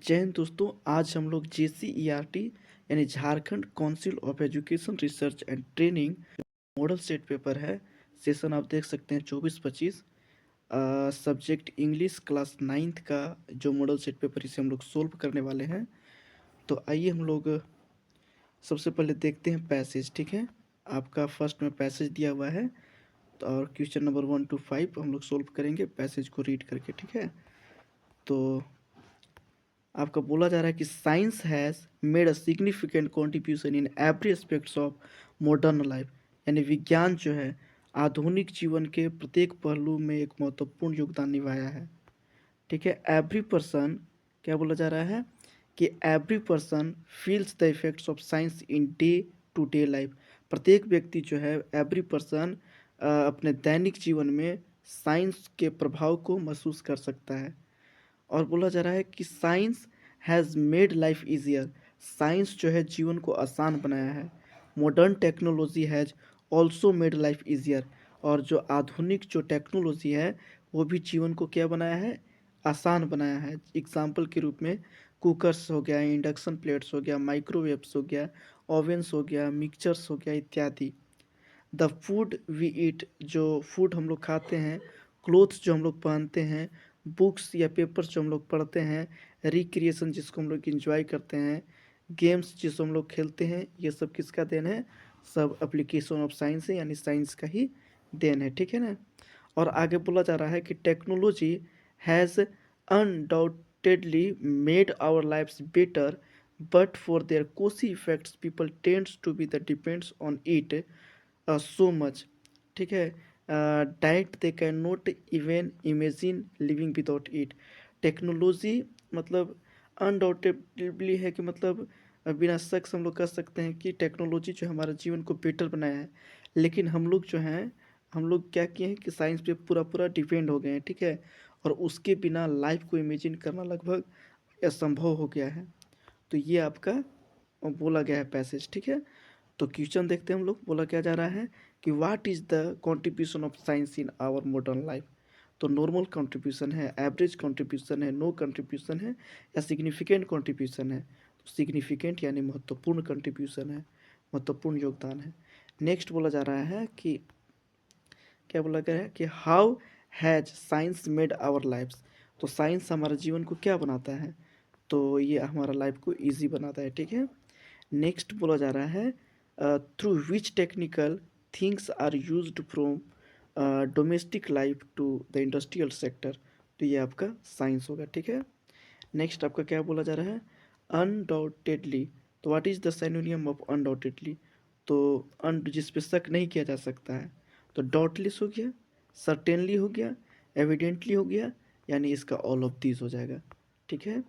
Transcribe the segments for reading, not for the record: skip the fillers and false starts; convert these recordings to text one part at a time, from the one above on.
जय हिंद दोस्तों। आज हम लोग JCERT यानी Jharkhand council of education research and training model set paper है। सेशन आप देख सकते हैं 24-25। सब्जेक्ट इंग्लिश क्लास 9th का जो मॉडल सेट पेपर इसे हम लोग सोल्व करने वाले हैं। तो आइए हम लोग सबसे पहले देखते हैं पैसेज। ठीक है, आपका फर्स्ट में पैसेज दिया हुआ है तो और क्वेश्चन नंबर 1 to 5 हम लोग सोल्व करेंगे पैसेज को रीड करके। ठीक है, तो आपका बोला जा रहा है कि science has made a significant contribution in every aspects of modern life, यानी विज्ञान जो है आधुनिक जीवन के प्रत्येक पहलू में एक महत्वपूर्ण योगदान निभाया है। ठीक है, एवरी पर्सन, क्या बोला जा रहा है कि every person feels the effects of science in day to day life. प्रत्येक व्यक्ति जो है एवरी पर्सन अपने दैनिक जीवन में साइंस के प्रभाव को महसूस कर सकता है। और बोला जा रहा है कि science has made life easier, science जो है जीवन को आसान बनाया है। Modern technology has also made life easier, और जो आधुनिक जो टेक्नोलॉजी है वो भी जीवन को क्या बनाया है, आसान बनाया है। एग्जाम्पल के रूप में कुकर्स हो गया, इंडक्शन प्लेट्स हो गया, माइक्रोवेव्स हो गया, ओवेंस हो गया, मिक्सचर्स हो गया इत्यादि। द फूड वी ईट, जो फूड हम लोग खाते हैं, क्लोथ्स जो हम लोग पहनते हैं, बुक्स या पेपर्स जो हम लोग पढ़ते हैं, रिक्रिएशन जिसको हम लोग इंजॉय करते हैं, गेम्स जिसको हम लोग खेलते हैं, ये सब किसका देन है, सब एप्लीकेशन ऑफ साइंस है, यानी साइंस का ही देन है। ठीक है ना। और आगे बोला जा रहा है कि technology has undoubtedly made our lives better, but for their cosy effects people tends to be the depends on it so much. ठीक है, diet they can not even imagine living without it. Technology मतलब undoubtedly है कि मतलब बिना शक से हम लोग कह सकते हैं कि टेक्नोलॉजी जो है हमारे जीवन को बेटर बनाया है, लेकिन हम लोग जो हैं, हम लोग क्या किए हैं कि साइंस पे पूरा पूरा डिपेंड हो गए हैं। ठीक है, और उसके बिना लाइफ को इमेजिन करना लगभग असंभव हो गया है। तो ये आपका बोला गया है पैसेज। ठीक है, तो क्वेश्चन देखते हैं हम लोग। बोला क्या जा रहा है कि what is the contribution of science in our modern life. तो नॉर्मल कंट्रीब्यूशन है, एवरेज कंट्रीब्यूशन है, नो कंट्रीब्यूशन है, या सिग्निफिकेंट कंट्रीब्यूशन है। तो सिग्निफिकेंट यानी महत्वपूर्ण कंट्रीब्यूशन है, महत्वपूर्ण योगदान है। नेक्स्ट बोला जा रहा है कि क्या बोला गया है कि how has science made our lives. तो साइंस हमारे जीवन को क्या बनाता है, तो ये हमारा लाइफ को ईजी बनाता है। ठीक है, नेक्स्ट बोला जा रहा है through which technical things are used from domestic life to the industrial sector. तो ये आपका साइंस होगा। ठीक है, नेक्स्ट आपका क्या बोला जा रहा है, अनडाउटेडली। तो what is the सिनोनियम of undoubtedly. तो जिस पे शक नहीं किया जा सकता है, तो डाउटलेस हो गया, सर्टेनली हो गया, एविडेंटली हो गया, यानी इसका ऑल ऑफ दीज हो जाएगा। ठीक है,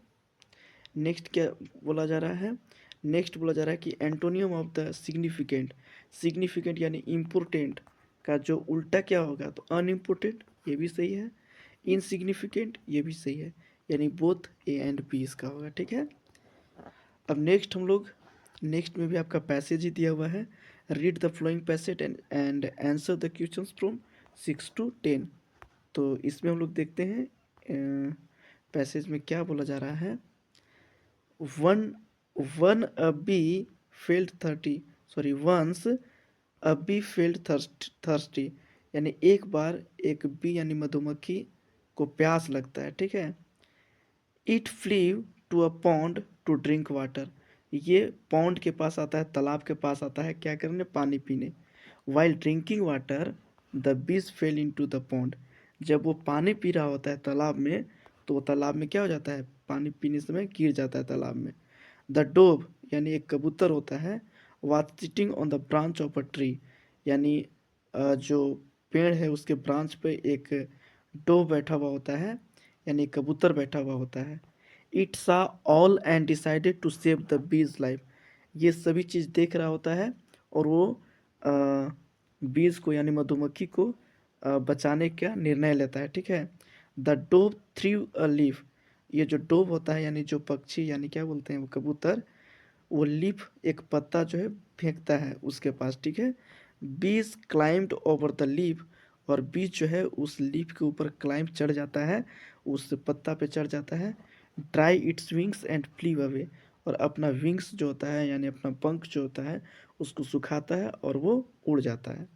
नेक्स्ट क्या बोला जा रहा है, नेक्स्ट बोला जा रहा है कि antonym of the significant. Significant यानी इम्पोर्टेंट का जो उल्टा क्या होगा, तो अनइम्पोर्टेंट, ये भी सही है, इनसिग्निफिकेंट ये भी सही है, यानी बोथ ए एंड बी इसका होगा। ठीक है, अब नेक्स्ट हम लोग, नेक्स्ट में भी आपका पैसेज ही दिया हुआ है। Read the flowing passage and answer the questions from 6 to 10। तो इसमें हम लोग देखते हैं पैसेज में क्या बोला जा रहा है। One one a bee felt thirty, sorry once a bee felt thirsty, यानी एक बार एक बी यानी मधुमक्खी को प्यास लगता है। ठीक है, it flew to a pond to drink water. ये पॉन्ड के पास आता है, तालाब के पास आता है क्या करने, पानी पीने। While drinking water the bees fell into the pond. जब वो पानी पी रहा होता है तालाब में, तो वो तालाब में क्या हो जाता है, पानी पीने समय गिर जाता है तालाब में। द डोव यानी एक कबूतर होता है, was sitting on the branch of a tree, यानी जो पेड़ है उसके ब्रांच पे एक डोव बैठा हुआ होता है, यानी कबूतर बैठा हुआ होता है। It saw all and decided to save the bee's life. ये सभी चीज़ देख रहा होता है और वो बीज को यानी मधुमक्खी को बचाने का निर्णय लेता है। ठीक है, द डोव थ्रीव अ लीफ। ये जो डोव होता है यानी जो पक्षी, यानी क्या बोलते हैं वो कबूतर, वो लीफ एक पत्ता जो है फेंकता है उसके पास। ठीक है, बीज क्लाइम्ड ओवर द लीफ, और बीज जो है उस लीफ के ऊपर क्लाइंब चढ़ जाता है, उस पत्ता पे चढ़ जाता है। Dry its wings and flew away, और अपना विंग्स जो होता है यानी अपना पंख जो होता है उसको सुखाता है और वो उड़ जाता है।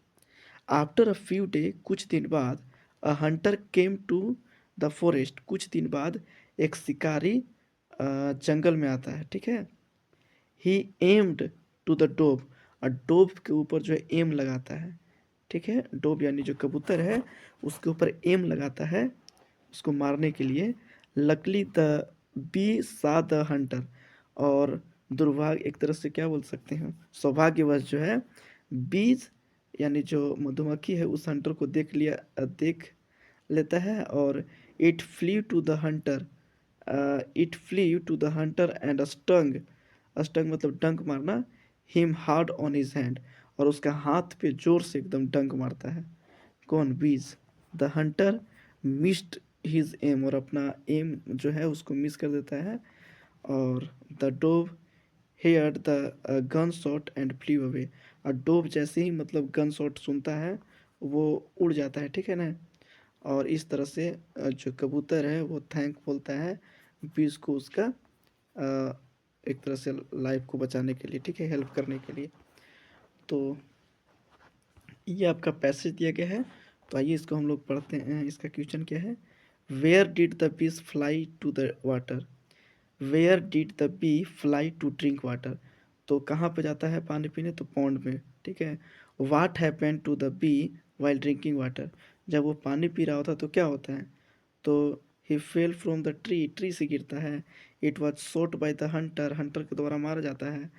आफ्टर अ फ्यू डे, कुछ दिन बाद, a hunter came to the forest, कुछ दिन बाद एक शिकारी जंगल में आता है, ठीक है। ही एम्ड टू द डोव, और डोव के ऊपर जो है एम लगाता है, ठीक है। डोव यानी जो कबूतर है उसके ऊपर एम लगाता है उसको मारने के लिए। लकली द बी सा द हंटर, और दुर्भाग्य एक तरह से क्या बोल सकते हैं, सौभाग्यवश जो है बीज यानी जो मधुमक्खी है उस हंटर को देख लेता है, और it flew to the hunter, it flew to the hunter and stung, stung मतलब डंक मारना, him hard on his hand, और उसका हाथ पे जोर से एकदम डंक मारता है। कौन? बीज। The Hunter missed his aim, और अपना एम जो है उसको मिस कर देता है, और the dove heard the gun shot and flew away, और डोव जैसे ही मतलब गन शॉट सुनता है वो उड़ जाता है, ठीक है ना। और इस तरह से जो कबूतर है वो थैंक बोलता है बीज को उसका एक तरह से लाइफ को बचाने के लिए, ठीक है, हेल्प करने के लिए। तो ये आपका पैसेज दिया गया है, तो आइए इसको हम लोग पढ़ते हैं। इसका क्वेश्चन क्या है? Where did the bees fly to the water? Where did the bee fly to drink water? तो कहाँ पे जाता है पानी पीने? तो पॉन्ड में, ठीक है। What happen to the bee while drinking water? जब वो पानी पी रहा होता तो क्या होता है? तो he fell from the tree, tree से गिरता है। It was shot by the hunter, hunter के द्वारा मारा जाता है।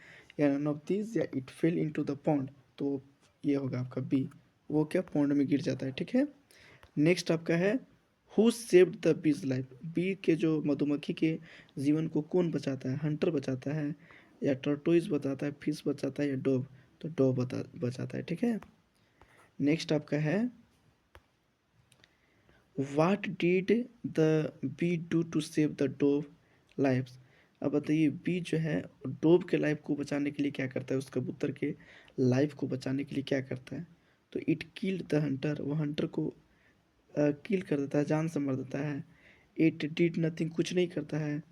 या नन ऑफ दिस, या it fell into the pond. तो ये होगा आपका बी, वो क्या पॉन्ड में गिर जाता है, ठीक है। नेक्स्ट आपका है who saved the bee's life? B के जो मधुमक्खी के जीवन को कौन बचाता है? हंटर बचाता है, या टर्टोइज बचाता है, फिश बचाता है, या डोव? तो डोव बचाता है, ठीक है। नेक्स्ट आपका है what did the bee do to save the dove lives? अब बताइए बी जो है डोव के लाइफ को बचाने के लिए क्या करता है, उस कबूतर के लाइफ को बचाने के लिए क्या करता है? तो इट किल्ड द हंटर, वो हंटर को किल कर देता है, जान से मार देता है। इट डिड नथिंग, कुछ नहीं करता है।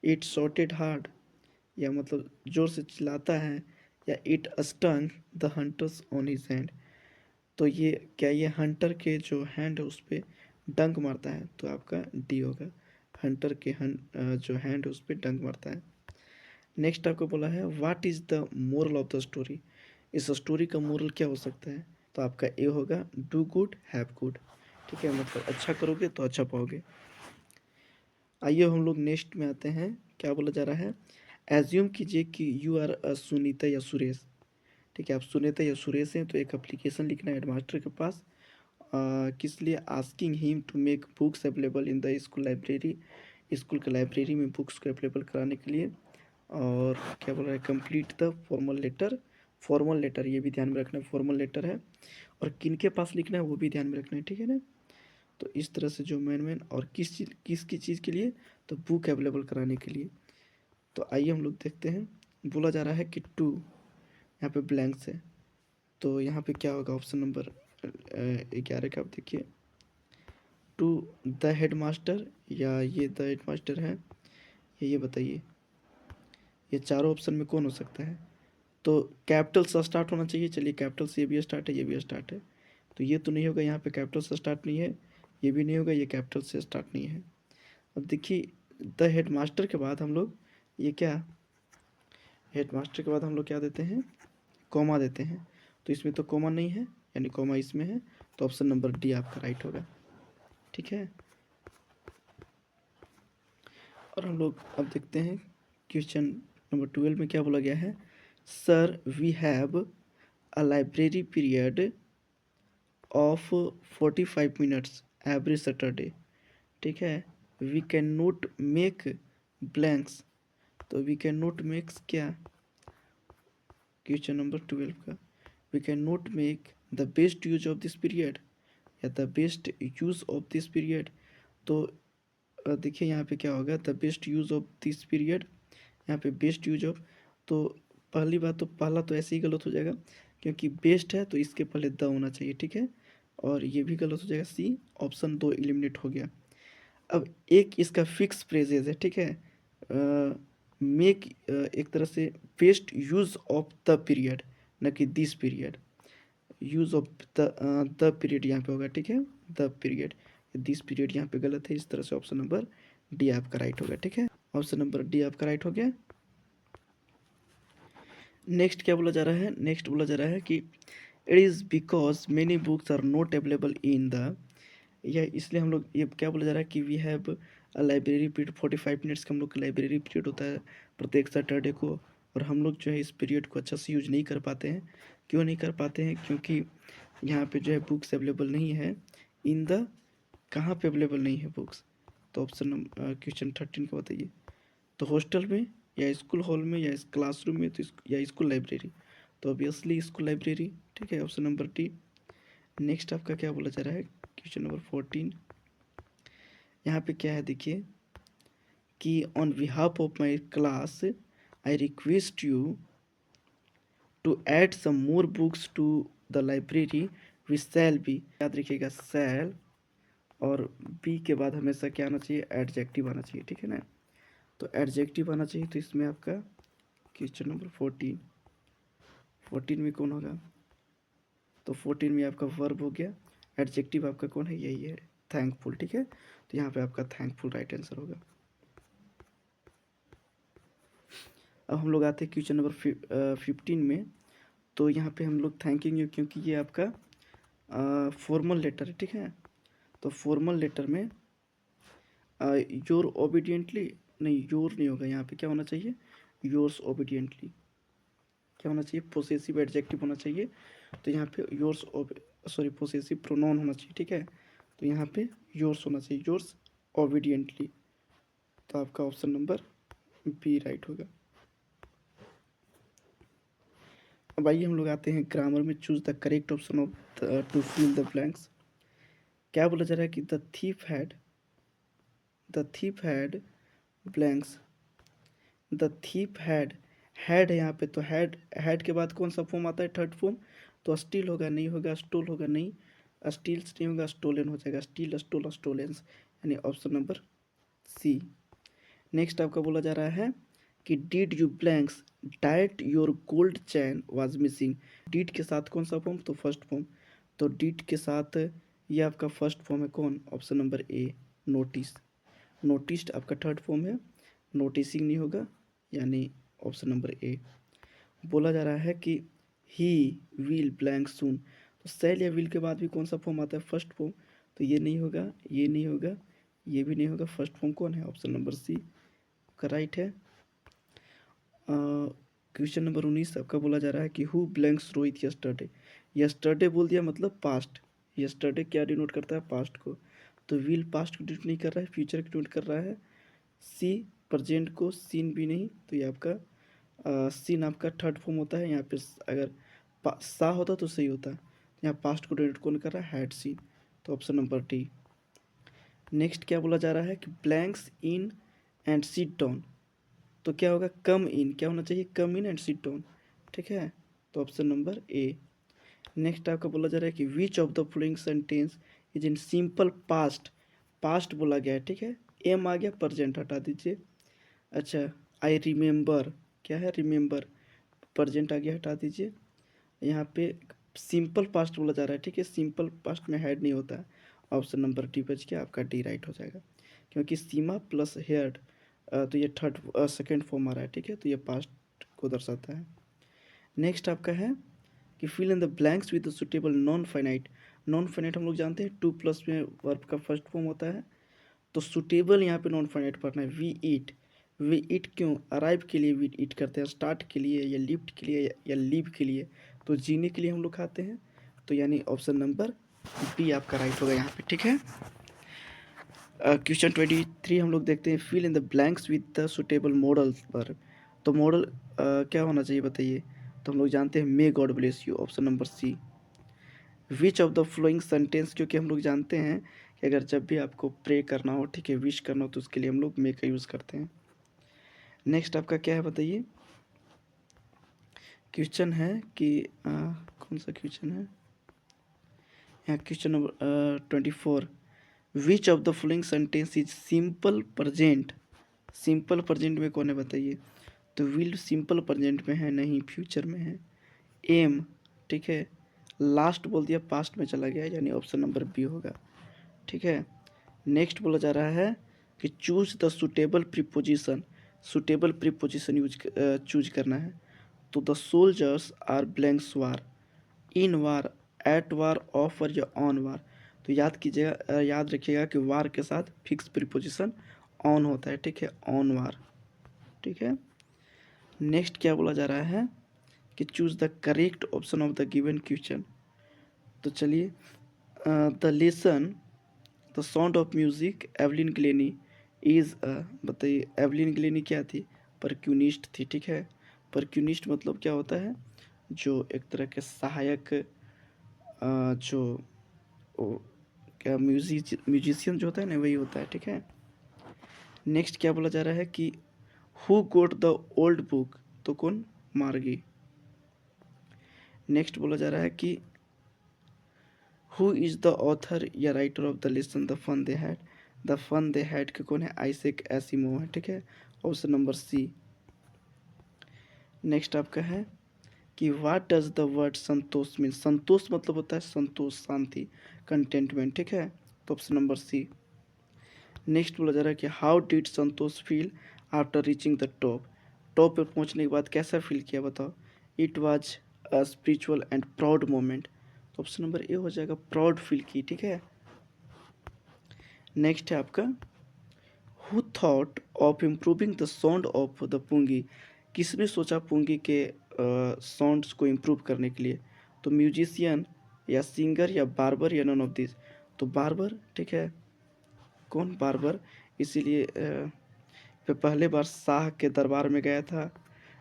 इट शॉटेड हार्ड, या मतलब जोर से चिल्लाता है, या it stung the hunters on his hand? तो ये क्या ये हंटर के जो हैंड है उस पर डंक मारता है? तो आपका डी होगा, हंटर के जो हैंड है उस पर डंक मारता है। नेक्स्ट आपको बोला है what is the moral of the story? इस स्टोरी का मोरल क्या हो सकता है? तो आपका ए होगा डू गुड हैव गुड, ठीक है, मतलब अच्छा करोगे तो अच्छा पाओगे। आइए हम लोग नेक्स्ट में आते हैं। क्या बोला जा रहा है? एज्यूम कीजिए कि यू आर अ सुनीता या सुरेश, ठीक है, आप सुनीता या सुरेश हैं, तो एक एप्लीकेशन लिखना है हेडमास्टर के पास। किस लिए? Asking him to make books available in the school library, school के लाइब्रेरी में बुक्स को अवेलेबल कराने के लिए। और क्या बोल रहा है? Complete the formal letter, formal letter ये भी ध्यान में रखना है, फॉर्मल लेटर है। और किन के पास लिखना है वो भी ध्यान में रखना है, ठीक है ना। तो इस तरह से जो मेन और किसकी चीज़ के लिए? तो बुक अवेलेबल कराने के लिए। तो आइए हम लोग देखते हैं। बोला जा रहा है कि टू, यहाँ पे ब्लैंक्स है, तो यहाँ पे क्या होगा? ऑप्शन नंबर 11 का आप देखिए, टू द हेड मास्टर, या ये द हेड मास्टर है, ये बताइए ये चारों ऑप्शन में कौन हो सकता है? तो कैपिटल से स्टार्ट होना चाहिए, चलिए कैपिटल से ये भी स्टार्ट है, ये भी स्टार्ट है, तो ये तो नहीं होगा, यहाँ पे कैपिटल से स्टार्ट नहीं है, ये भी नहीं होगा, ये कैपिटल से स्टार्ट नहीं है। अब देखिए द हेड मास्टर के बाद हम लोग ये क्या, हेड मास्टर के बाद हम लोग क्या देते हैं? कॉमा देते हैं, तो इसमें तो कॉमा नहीं है, यानी कॉमा इसमें है, तो ऑप्शन नंबर डी आपका राइट होगा, ठीक है। और हम लोग अब देखते हैं क्वेश्चन नंबर 12 में क्या बोला गया है। Sir we have a library period of 45 minutes every Saturday, ठीक है। We can not make blanks, तो वी कैन नोट मेक्स क्या? क्वेश्चन नंबर 12 का, we can not make the best use of this period, या the best use of this period. तो देखिए यहाँ पे क्या होगा? The best use of this period, यहाँ पे बेस्ट यूज ऑफ, तो पहली बात तो पहला तो ऐसे ही गलत हो जाएगा, क्योंकि बेस्ट है तो इसके पहले द होना चाहिए, ठीक है। और ये भी गलत हो जाएगा, सी, ऑप्शन 2 एलिमिनेट हो गया। अब एक इसका फिक्स फ्रेजेज है, ठीक है। मेक एक तरह से best use of the period, न कि this period. Use of the period यहाँ पे होगा, ठीक है, द पीरियड। दिस पीरियड यहाँ पे गलत है, इस तरह से ऑप्शन नंबर डी आपका राइट होगा, ठीक है। ऑप्शन नंबर डी आपका राइट हो गया। नेक्स्ट क्या बोला जा रहा है, नेक्स्ट बोला जा रहा है कि it is because many books are not available in the, या इसलिए हम लोग, ये क्या बोला जा रहा है कि we have a library period 45 minutes का हम लोग का लाइब्रेरी पीरियड होता है प्रत्येक सैटरडे को, और हम लोग जो है इस पीरियड को अच्छा से यूज नहीं कर पाते हैं। क्यों नहीं कर पाते हैं? क्योंकि यहाँ पे जो है बुक्स अवेलेबल नहीं है इन द, कहाँ पे अवेलेबल नहीं है बुक्स? तो ऑप्शन नंबर क्वेश्चन 13 का बताइए। तो हॉस्टल में, या स्कूल हॉल में, या क्लासरूम में, तो या स्कूल लाइब्रेरी। तो ऑब्वियसली स्कूल लाइब्रेरी, ठीक है, ऑप्शन नंबर डी। नेक्स्ट आपका क्या बोला जा रहा है, क्वेश्चन नंबर 14। यहाँ पे क्या है देखिए कि on behalf of my class I request you to add some more books to the library we shall be. याद रखिएगा शैल और बी के बाद हमेशा क्या आना चाहिए, एडजेक्टिव आना चाहिए, ठीक है ना। तो एडजेक्टिव आना चाहिए, तो इसमें आपका क्वेश्चन नंबर 14 में कौन होगा? तो 14 में आपका वर्ब हो गया। एडजेक्टिव आपका कौन है? यही है, थैंकफुल, ठीक है। तो यहाँ पे आपका थैंकफुल राइट आंसर होगा। अब हम लोग आते हैं क्वेश्चन नंबर 15 में। तो यहाँ पे हम लोग थैंकेंगे क्योंकि ये आपका फॉर्मल लेटर है, ठीक है। तो फॉर्मल लेटर में योर ओबीडियंटली, नहीं योर नहीं होगा, यहाँ पे क्या होना चाहिए, योर्स ओबीडियंटली। क्या होना चाहिए? पोसेसिव एडजेक्टिव होना चाहिए। तो यहाँ पे योर्स, सॉरी, पोसेसिव प्रोनाउन होना चाहिए, ठीक है। तो यहाँ पे योर्स होना चाहिए, योर्स ओबीडियंटली। तो आपका ऑप्शन नंबर बी राइट होगा। अब आइए हम लोग आते हैं ग्रामर में, choose the correct option of to fill the blanks. क्या बोला जा रहा है कि the thief had blanks. The thief had, had है यहाँ पे, तो हैड के बाद कौन सा फॉर्म आता है, थर्ड फॉर्म। तो स्टील होगा, नहीं होगा, स्टोल होगा, नहीं, स्टील्स नहीं होगा, स्टोलन हो जाएगा, स्टील, स्टोल, स्टोलेंस, यानी ऑप्शन नंबर सी। नेक्स्ट आपका बोला जा रहा है कि did you blanks diet your gold chain was missing. Did के साथ कौन सा फॉर्म? तो फर्स्ट फॉर्म। तो डिड के साथ ये आपका फर्स्ट फॉर्म है कौन? Option number A, notice. Noticed आपका थर्ड फॉर्म है, नोटिसिंग नहीं होगा, यानी ऑप्शन नंबर ए। बोला जा रहा है कि ही विल ब्लैंक सून। तो सेल या विल के बाद भी कौन सा फॉर्म आता है? First form. तो ये नहीं होगा, ये नहीं होगा, ये भी नहीं होगा, फर्स्ट फॉर्म कौन है? ऑप्शन नंबर सी का राइट है। क्वेश्चन नंबर 19 आपका बोला जा रहा है कि who blanks Rohit yesterday. Yesterday बोल दिया मतलब पास्ट। यस्टरडे क्या डिनोट करता है? पास्ट को। तो विल पास्ट को डिनोट नहीं कर रहा है, फ्यूचर को डिनोट कर रहा है। सी प्रेजेंट को, सीन भी नहीं, तो ये आपका सीन आपका थर्ड फॉर्म होता है। यहाँ पे अगर सा होता तो सही होता। यहाँ पास्ट को डिनोट कौन कर रहा है? Had seen. तो ऑप्शन नंबर डी। नेक्स्ट क्या बोला जा रहा है कि blanks in and sit down. तो क्या होगा? कम इन, क्या होना चाहिए? कम इन एंड सिट डाउन, ठीक है। तो ऑप्शन नंबर ए। नेक्स्ट आपका बोला जा रहा है कि विच of the following sentence is in simple past. Past बोला गया है, ठीक है, एम आ गया, प्रेजेंट हटा दीजिए। अच्छा, आई रिमेंबर, क्या है? रिमेंबर, प्रेजेंट आ गया, हटा दीजिए। यहाँ पे सिंपल पास्ट बोला जा रहा है, ठीक है, सिंपल पास्ट में हैड नहीं होता है। ऑप्शन नंबर डी बच गया, आपका डी राइट हो जाएगा। क्योंकि सीमा प्लस हेड, तो ये थर्ड सेकेंड फॉर्म आ रहा है, ठीक है, तो ये पास्ट को दर्शाता है। नेक्स्ट आपका है कि fill in the blanks with suitable non finite. Non finite हम लोग जानते हैं 2+ में वर्ब का फर्स्ट फॉर्म होता है। तो सुटेबल यहाँ पे नॉन फाइनाइट पढ़ना है। वी ईट क्यों? अराइव के लिए वी ईट करते हैं, स्टार्ट के लिए, या लिफ्ट के लिए, या लीव के लिए। तो जीने के लिए हम लोग खाते हैं। तो यानी ऑप्शन नंबर बी आपका राइट होगा यहाँ पे, ठीक है। क्वेश्चन 23 हम लोग देखते हैं, fill in the blanks with the suitable modal पर। तो मॉडल क्या होना चाहिए बताइए? तो हम लोग जानते हैं may God bless you, option number C. Which of the following sentence, क्योंकि हम लोग जानते हैं कि अगर जब भी आपको प्रे करना हो, ठीक है, विश करना हो, तो उसके लिए हम लोग मे का यूज़ करते हैं। नेक्स्ट आपका क्या है बताइए? क्वेश्चन है कि कौन सा क्वेश्चन है यहाँ? Question number 24। Which of the following sentence is simple present. Simple present में कौन है बताइए। तो विल सिंपल प्रेजेंट में है नहीं, फ्यूचर में है। एम, ठीक है, लास्ट बोल दिया, पास्ट में चला गया, यानी ऑप्शन नंबर बी होगा। ठीक है, नेक्स्ट बोला जा रहा है कि choose the suitable preposition. Suitable preposition choose करना है। तो the soldiers are blanks war, in war, at war, of war या ऑन वार। तो याद कीजिएगा, याद रखिएगा कि वार के साथ फिक्स प्रीपोजिशन ऑन होता है। ठीक है, ऑन वार। ठीक है, नेक्स्ट क्या बोला जा रहा है कि choose the correct option of the given question. तो चलिए, the lesson the sound of music Evelyn Glenny is, बताइए एवलिन ग्लेनी क्या थी, परक्यूनिस्ट थी। ठीक है, परक्यूनिस्ट मतलब क्या होता है, जो एक तरह के सहायक, जो क्या म्यूजिशियन जो होता है ना, वही होता है। ठीक है, नेक्स्ट क्या बोला जा रहा है कि who got the old book. तो कौन, मार्गी। नेक्स्ट बोला जा रहा है कि हु इज द ऑथर या writer of the lesson the fun they had. The fun they had के कौन है, आइजैक एसिमोव है। ठीक है, ऑप्शन नंबर सी। नेक्स्ट आपका है कि what does the word santosh mean. संतोष मतलब होता है संतोष, शांति, कंटेंटमेंट। ठीक है, तो ऑप्शन नंबर सी। नेक्स्ट बोला जा रहा है कि how did Santosh feel after reaching the top. Top पे पहुंचने के बाद कैसा फील किया बताओ। It was a spiritual and proud moment. तो ऑप्शन नंबर ए हो जाएगा, प्राउड फील की। ठीक है, नेक्स्ट है आपका who thought of improving the sound of the pungi. किसने सोचा पुंगी के साउंड्स को इम्प्रूव करने के लिए। तो म्यूजिशियन या सिंगर या बार्बर या नन ऑफ दिस। तो बार्बर। ठीक है, कौन, बार्बर। इसीलिए पहले बार शाह के दरबार में गया था,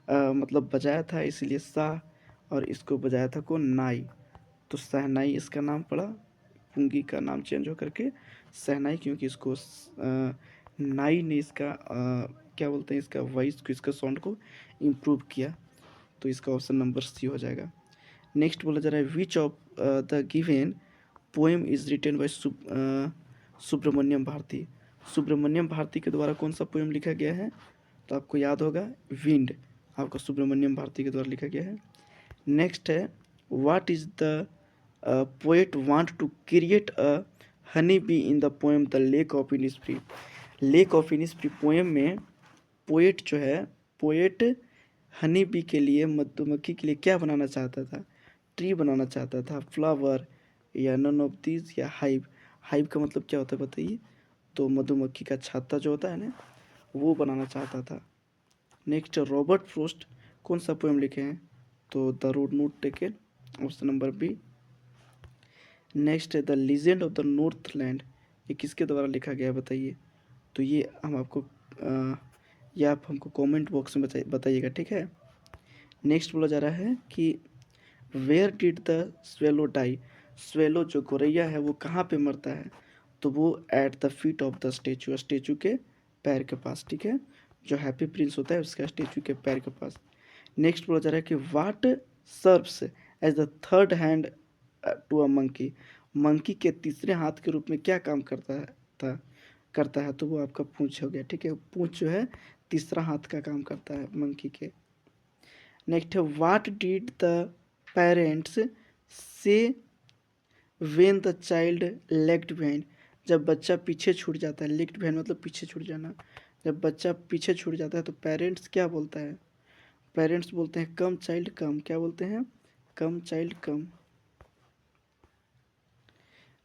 मतलब बजाया था, इसलिए शाह, और इसको बजाया था कौन, नाई। तो शहनाई इसका नाम पड़ा, पुंगी का नाम चेंज होकर के शहनाई, क्योंकि इसको नाई ने इसका क्या बोलते हैं, इसका वॉइस को, इसका साउंड को इम्प्रूव किया। तो इसका ऑप्शन नंबर सी हो जाएगा। नेक्स्ट बोला जा रहा है which of the given poem is written by Subramaniam Bharati. Subramaniam Bharati के द्वारा कौन सा पोएम लिखा गया है। तो आपको याद होगा, विंड, आपका सुब्रमण्यम भारती के द्वारा लिखा गया है। नेक्स्ट है what is the poet want to create a honey bee in the poem the lake of Innisfree. Lake of Innisfree poem में पोएट जो है, पोएट हनी बी के लिए, मधुमक्खी के लिए क्या बनाना चाहता था, ट्री बनाना चाहता था, फ्लावर, या नन ऑफ दिस, या हाइव। हाइव का मतलब क्या होता है बताइए। तो मधुमक्खी का छत्ता जो होता है ना, वो बनाना चाहता था। नेक्स्ट रॉबर्ट फ्रोस्ट कौन सा पोएम लिखे हैं। तो the road not taken, option number B. Next है the legend of the north land, ये किसके द्वारा लिखा गया है बताइए। तो ये हम आपको ये आप हमको कमेंट बॉक्स में बताइएगा। ठीक है, नेक्स्ट बोला जा रहा है कि where did the swallow die. Swallow जो गोरैया है वो कहाँ पे मरता है। तो वो at the feet of the statue, statue के पैर के पास। ठीक है, जो हैप्पी प्रिंस होता है उसका स्टेचू के पैर के पास। नेक्स्ट बोला जा रहा है कि what serves as the third hand to a monkey. Monkey के तीसरे हाथ के रूप में क्या काम करता है। तो वो आपका पूंछ हो गया। ठीक है, पूंछ जो है तीसरा हाथ का काम करता है मंकी के। नेक्स्ट है व्हाट डिड द पेरेंट्स से when the child legged behind. जब बच्चा पीछे छूट जाता है, लेग्ड बिहाइंड मतलब पीछे छूट जाना। जब बच्चा पीछे छूट जाता है तो पेरेंट्स क्या बोलता है। पेरेंट्स बोलते हैं कम चाइल्ड कम। क्या बोलते हैं, कम चाइल्ड कम।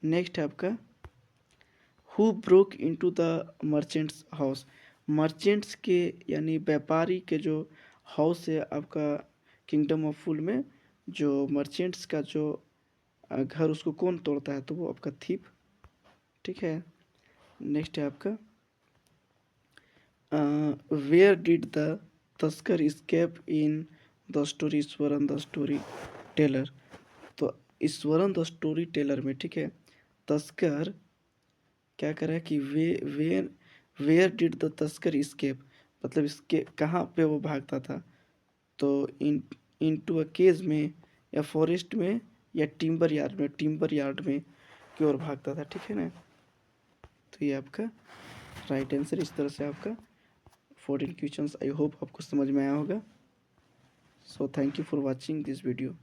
नेक्स्ट है आपका who broke into the merchants house. Merchants के यानी व्यापारी के जो हाउस है आपका किंगडम ऑफ फूल में, जो मर्चेंट्स का जो घर, उसको कौन तोड़ता है। तो वो आपका थीप। ठीक है, नेक्स्ट है आपका where did the taskar escape in the story Swaran the storyteller. तो स्वरन द स्टोरी टेलर में, ठीक है, तस्कर क्या करा है कि where did the taskar escape, मतलब इसके कहाँ पे वो भागता था। तो इनटू अ केज में, या फॉरेस्ट में, या टिम्बर यार्ड में। टिम्बर यार्ड में की ओर भागता था। ठीक है ना। तो ये आपका राइट आंसर। इस तरह से आपका 14 क्वेश्चंस आई होप आपको समझ में आया होगा। So thank you for watching this video.